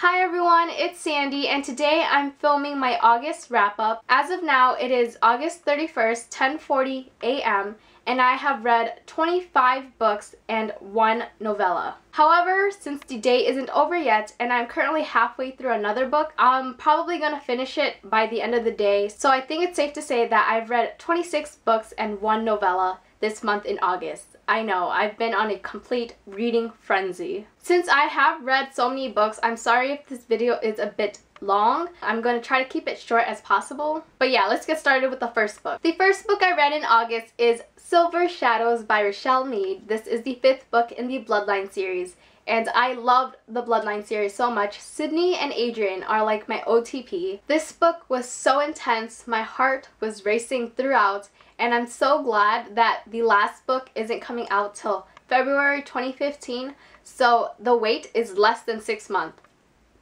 Hi everyone, it's Sandy and today I'm filming my August wrap-up. As of now, it is August 31st, 10:40 a.m. and I have read 25 books and 1 novella. However, since the day isn't over yet and I'm currently halfway through another book, I'm probably gonna finish it by the end of the day. So I think it's safe to say that I've read 26 books and 1 novella this month in August. I know, I've been on a complete reading frenzy. Since I have read so many books, I'm sorry if this video is a bit long. I'm going to try to keep it short as possible. But yeah, let's get started with the first book. The first book I read in August is Silver Shadows by Richelle Mead. This is the 5th book in the Bloodline series. And I loved the Bloodline series so much. Sydney and Adrian are like my OTP. This book was so intense, my heart was racing throughout, and I'm so glad that the last book isn't coming out till February 2015, so the wait is less than 6 months.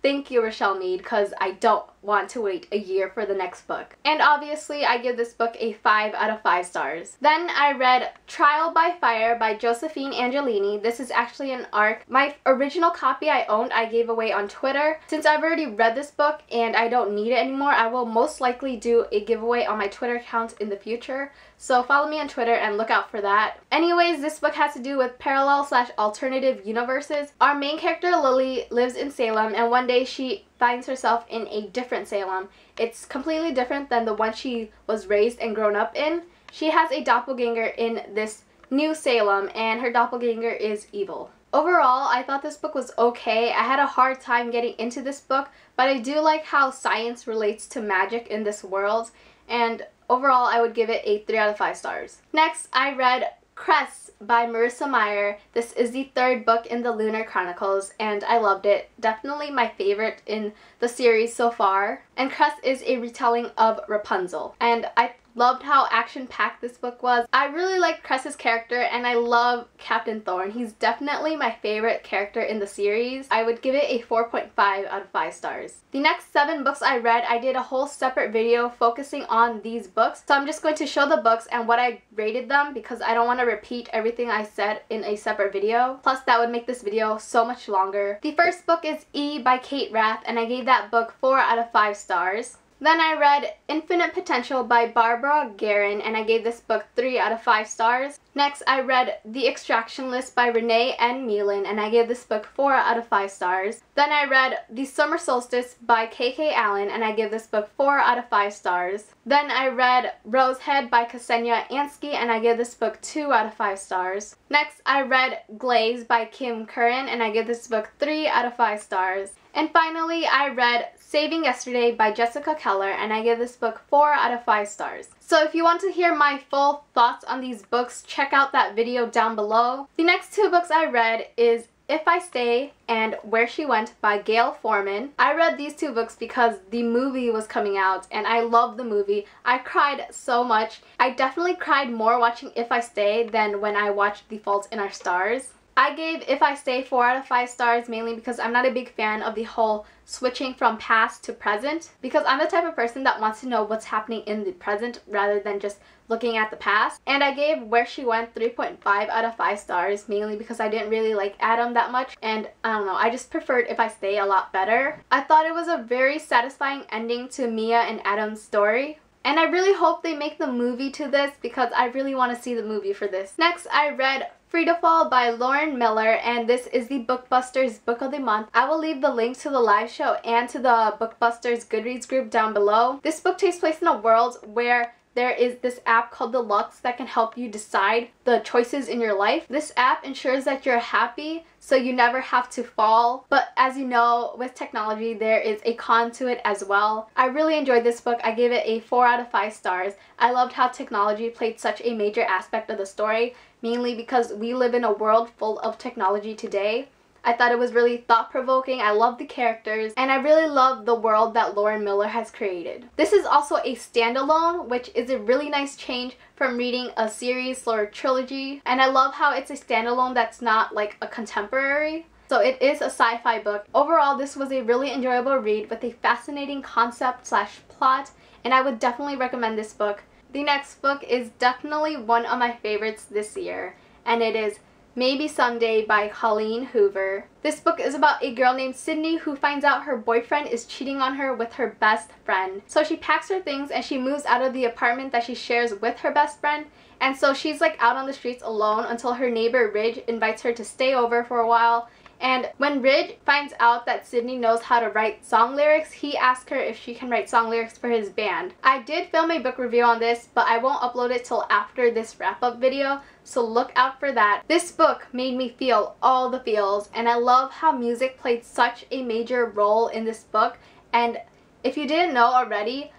Thank you, Richelle Mead, because I don't want to wait a year for the next book. And obviously, I give this book a 5 out of 5 stars. Then I read Trial by Fire by Josephine Angelini. This is actually an arc. My original copy I owned, I gave away on Twitter. Since I've already read this book and I don't need it anymore, I will most likely do a giveaway on my Twitter account in the future. So follow me on Twitter and look out for that. Anyways, this book has to do with parallel/alternative universes. Our main character, Lily, lives in Salem, and one day she finds herself in a different Salem. It's completely different than the one she was raised and grown up in. She has a doppelganger in this new Salem, and her doppelganger is evil. Overall, I thought this book was okay. I had a hard time getting into this book, but I do like how science relates to magic in this world, and overall I would give it a 3 out of 5 stars. Next, I read Cress by Marissa Meyer. This is the 3rd book in the Lunar Chronicles and I loved it. Definitely my favorite in the series so far. And Cress is a retelling of Rapunzel. And I loved how action-packed this book was. I really liked Cress's character and I love Captain Thorne. He's definitely my favorite character in the series. I would give it a 4.5 out of 5 stars. The next 7 books I read, I did a whole separate video focusing on these books. So I'm just going to show the books and what I rated them because I don't want to repeat everything I said in a separate video. Plus that would make this video so much longer. The first book is E by Kate Rath and I gave that book 4 out of 5 stars. Then I read Infinite Potential by Barbara Guerin and I gave this book 3 out of 5 stars. Next, I read The Extraction List by Renee N. Meelan and I gave this book 4 out of 5 stars. Then I read The Summer Solstice by K.K. Allen and I gave this book 4 out of 5 stars. Then I read Rosehead by Ksenia Ansky and I gave this book 2 out of 5 stars. Next, I read Glaze by Kim Curran and I gave this book 3 out of 5 stars. And finally, I read Saving Yesterday by Jessica Keller and I give this book 4 out of 5 stars. So if you want to hear my full thoughts on these books, check out that video down below. The next 2 books I read is If I Stay and Where She Went by Gail Forman. I read these 2 books because the movie was coming out and I loved the movie. I cried so much. I definitely cried more watching If I Stay than when I watched The Fault in Our Stars. I gave If I Stay 4 out of 5 stars mainly because I'm not a big fan of the whole switching from past to present, because I'm the type of person that wants to know what's happening in the present rather than just looking at the past. And I gave Where She Went 3.5 out of 5 stars mainly because I didn't really like Adam that much and I don't know, I just preferred If I Stay a lot better. I thought it was a very satisfying ending to Mia and Adam's story. And I really hope they make the movie to this because I really want to see the movie for this. Next, I read Free to Fall by Lauren Miller and this is the Bookbusters Book of the Month. I will leave the link to the live show and to the Bookbusters Goodreads group down below. This book takes place in a world where there is this app called Deluxe that can help you decide the choices in your life. This app ensures that you're happy so you never have to fall. But as you know, with technology, there is a con to it as well. I really enjoyed this book. I gave it a 4 out of 5 stars. I loved how technology played such a major aspect of the story, mainly because we live in a world full of technology today. I thought it was really thought-provoking, I love the characters, and I really love the world that Lauren Miller has created. This is also a standalone, which is a really nice change from reading a series or trilogy, and I love how it's a standalone that's not like a contemporary. So it is a sci-fi book. Overall, this was a really enjoyable read with a fascinating concept/plot, and I would definitely recommend this book. The next book is definitely one of my favorites this year, and it is Maybe Someday by Colleen Hoover. This book is about a girl named Sydney who finds out her boyfriend is cheating on her with her best friend. So she packs her things and she moves out of the apartment that she shares with her best friend. And so she's like out on the streets alone until her neighbor Ridge invites her to stay over for a while. And when Ridge finds out that Sydney knows how to write song lyrics, he asks her if she can write song lyrics for his band. I did film a book review on this, but I won't upload it till after this wrap-up video, so look out for that. This book made me feel all the feels, and I love how music played such a major role in this book. And if you didn't know already,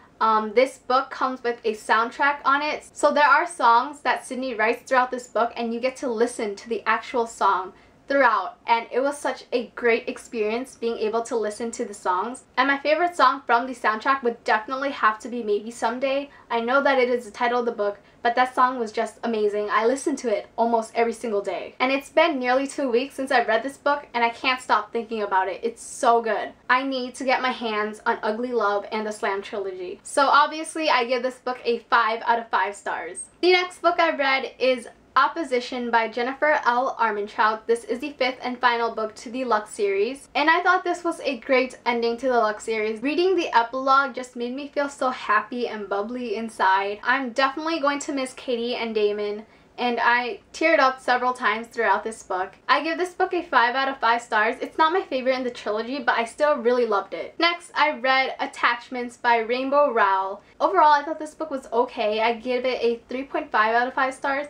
this book comes with a soundtrack on it. So there are songs that Sydney writes throughout this book, and you get to listen to the actual song throughout, and it was such a great experience being able to listen to the songs. And my favorite song from the soundtrack would definitely have to be Maybe Someday. I know that it is the title of the book, but that song was just amazing. I listened to it almost every single day. And it's been nearly 2 weeks since I read this book, and I can't stop thinking about it. It's so good. I need to get my hands on Ugly Love and the Slam trilogy. So obviously I give this book a 5 out of 5 stars. The next book I read is Opposition by Jennifer L. Armentrout. This is the 5th and final book to the Lux series, and I thought this was a great ending to the Lux series. Reading the epilogue just made me feel so happy and bubbly inside. I'm definitely going to miss Katie and Damon, and I teared up several times throughout this book. I give this book a 5 out of 5 stars. It's not my favorite in the trilogy, but I still really loved it. Next, I read Attachments by Rainbow Rowell. Overall, I thought this book was okay. I give it a 3.5 out of 5 stars.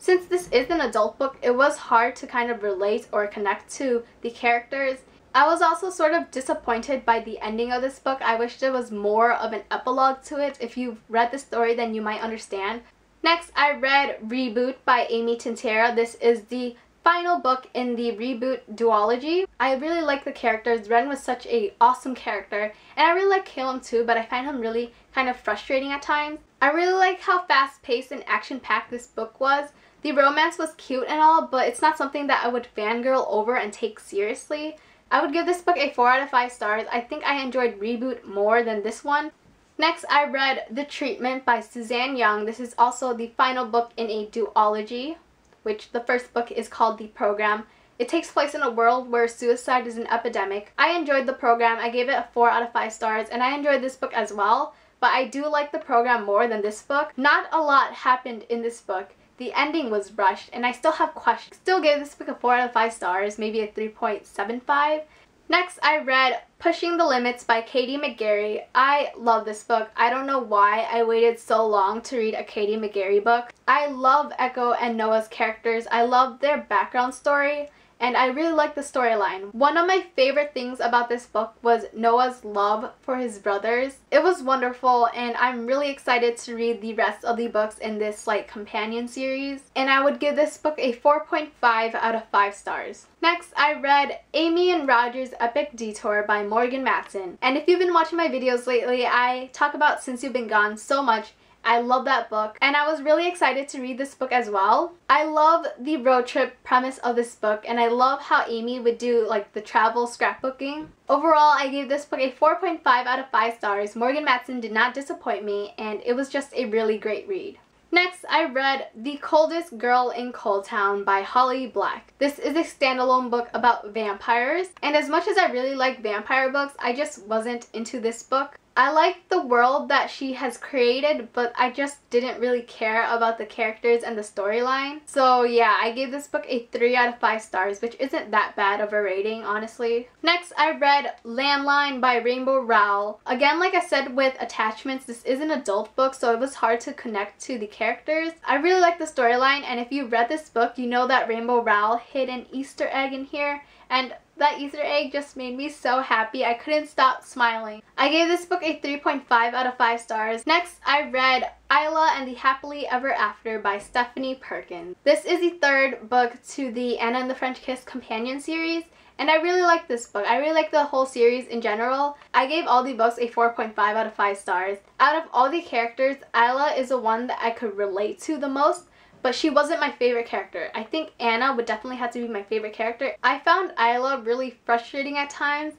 Since this is an adult book, it was hard to kind of relate or connect to the characters. I was also sort of disappointed by the ending of this book. I wish there was more of an epilogue to it. If you've read the story, then you might understand. Next, I read Reboot by Amy Tintera. This is the final book in the Reboot duology. I really like the characters. Ren was such an awesome character, and I really like Caleb too, but I find him really kind of frustrating at times. I really like how fast-paced and action-packed this book was. The romance was cute and all, but it's not something that I would fangirl over and take seriously. I would give this book a 4 out of 5 stars. I think I enjoyed Reboot more than this one. Next, I read The Treatment by Suzanne Young. This is also the final book in a duology, which the first book is called The Program. It takes place in a world where suicide is an epidemic. I enjoyed The Program. I gave it a 4 out of 5 stars, and I enjoyed this book as well, but I do like The Program more than this book. Not a lot happened in this book. The ending was rushed, and I still have questions. Still gave this book a 4 out of 5 stars, maybe a 3.75. Next, I read Pushing the Limits by Katie McGarry. I love this book. I don't know why I waited so long to read a Katie McGarry book. I love Echo and Noah's characters. I love their background story, and I really like the storyline. One of my favorite things about this book was Noah's love for his brothers. It was wonderful, and I'm really excited to read the rest of the books in this companion series. And I would give this book a 4.5 out of 5 stars. Next, I read Amy and Roger's Epic Detour by Morgan Matson. And if you've been watching my videos lately, I talk about Since You've Been Gone so much. I love that book, and I was really excited to read this book as well. I love the road trip premise of this book, and I love how Amy would do the travel scrapbooking. Overall, I gave this book a 4.5 out of 5 stars. Morgan Matson did not disappoint me, and it was just a really great read. Next, I read The Coldest Girl in Coldtown by Holly Black. This is a standalone book about vampires, and as much as I really like vampire books, I just wasn't into this book. I like the world that she has created, but I just didn't really care about the characters and the storyline. So yeah, I gave this book a 3 out of 5 stars, which isn't that bad of a rating, honestly. Next, I read Landline by Rainbow Rowell. Again, like I said with Attachments, this is an adult book, so it was hard to connect to the characters. I really like the storyline, and if you read this book, you know that Rainbow Rowell hid an Easter egg in here, and that Easter egg just made me so happy. I couldn't stop smiling. I gave this book a 3.5 out of 5 stars. Next, I read Isla and the Happily Ever After by Stephanie Perkins. This is the 3rd book to the Anna and the French Kiss companion series, and I really like this book. I really like the whole series in general. I gave all the books a 4.5 out of 5 stars. Out of all the characters, Isla is the one that I could relate to the most, but she wasn't my favorite character. I think Anna would definitely have to be my favorite character. I found Isla really frustrating at times.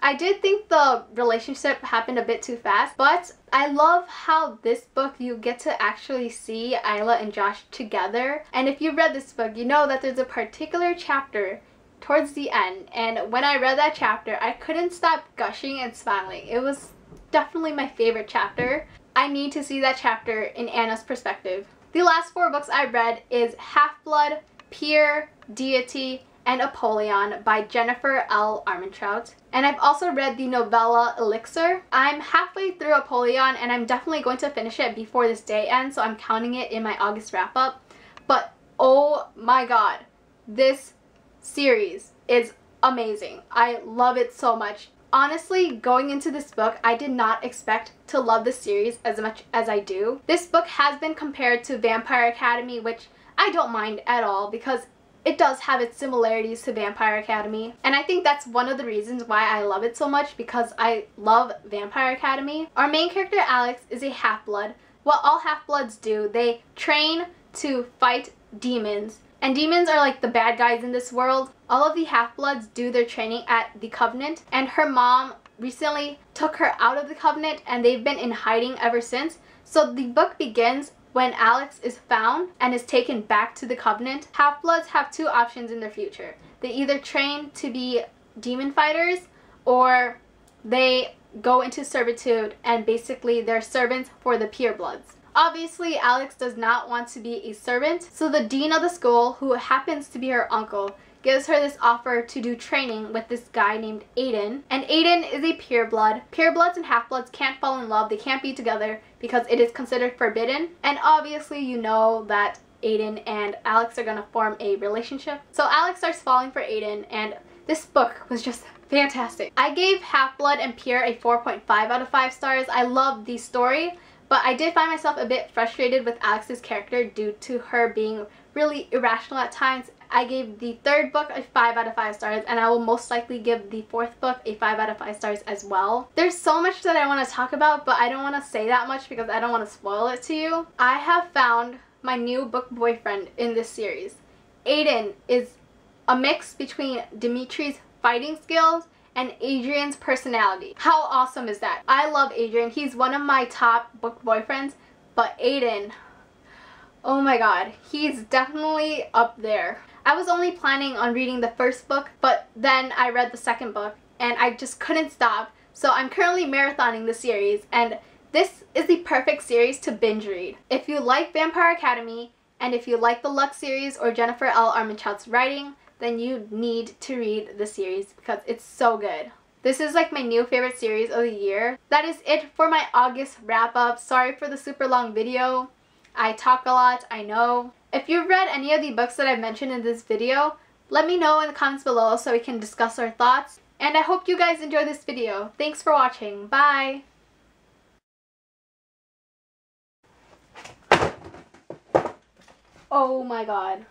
I did think the relationship happened a bit too fast, but I love how this book you get to actually see Isla and Josh together. And if you've read this book, you know that there's a particular chapter towards the end, and when I read that chapter, I couldn't stop gushing and smiling. It was definitely my favorite chapter. I need to see that chapter in Anna's perspective. The last 4 books I read is Half-Blood, Peer, Deity, and Apollyon by Jennifer L. Armentrout. And I've also read the novella Elixir. I'm halfway through Apollyon and I'm definitely going to finish it before this day ends, so I'm counting it in my August wrap-up. But oh my god, this series is amazing. I love it so much. Honestly, going into this book, I did not expect to love this series as much as I do. This book has been compared to Vampire Academy, which I don't mind at all because it does have its similarities to Vampire Academy. And I think that's one of the reasons why I love it so much, because I love Vampire Academy. Our main character, Alex, is a half-blood. What all half-bloods do, they train to fight demons. And demons are like the bad guys in this world. All of the half-bloods do their training at the Covenant, and her mom recently took her out of the Covenant and they've been in hiding ever since. So the book begins when Alex is found and is taken back to the Covenant. Half-bloods have 2 options in their future. They either train to be demon fighters, or they go into servitude and basically they're servants for the purebloods. Obviously, Alex does not want to be a servant, so the dean of the school, who happens to be her uncle, gives her this offer to do training with this guy named Aiden. And Aiden is a pureblood. Purebloods and half-bloods can't fall in love. They can't be together because it is considered forbidden. And obviously you know that Aiden and Alex are gonna form a relationship. So Alex starts falling for Aiden, and this book was just fantastic. I gave Half-Blood and Pure a 4.5 out of 5 stars. I loved the story, but I did find myself a bit frustrated with Alex's character due to her being really irrational at times. I gave the 3rd book a 5 out of 5 stars, and I will most likely give the 4th book a 5 out of 5 stars as well. There's so much that I want to talk about, but I don't want to say that much because I don't want to spoil it to you. I have found my new book boyfriend in this series. Aiden is a mix between Dimitri's fighting skills and Adrian's personality. How awesome is that? I love Adrian. He's one of my top book boyfriends, but Aiden, oh my god, he's definitely up there. I was only planning on reading the 1st book, but then I read the 2nd book and I just couldn't stop. So I'm currently marathoning the series, and this is the perfect series to binge read. If you like Vampire Academy, and if you like the Lux series or Jennifer L. Armentrout's writing, then you need to read the series because it's so good. This is like my new favorite series of the year. That is it for my August wrap-up. Sorry for the super long video. I talk a lot, I know. If you've read any of the books that I've mentioned in this video, let me know in the comments below so we can discuss our thoughts. And I hope you guys enjoyed this video. Thanks for watching. Bye! Oh my god.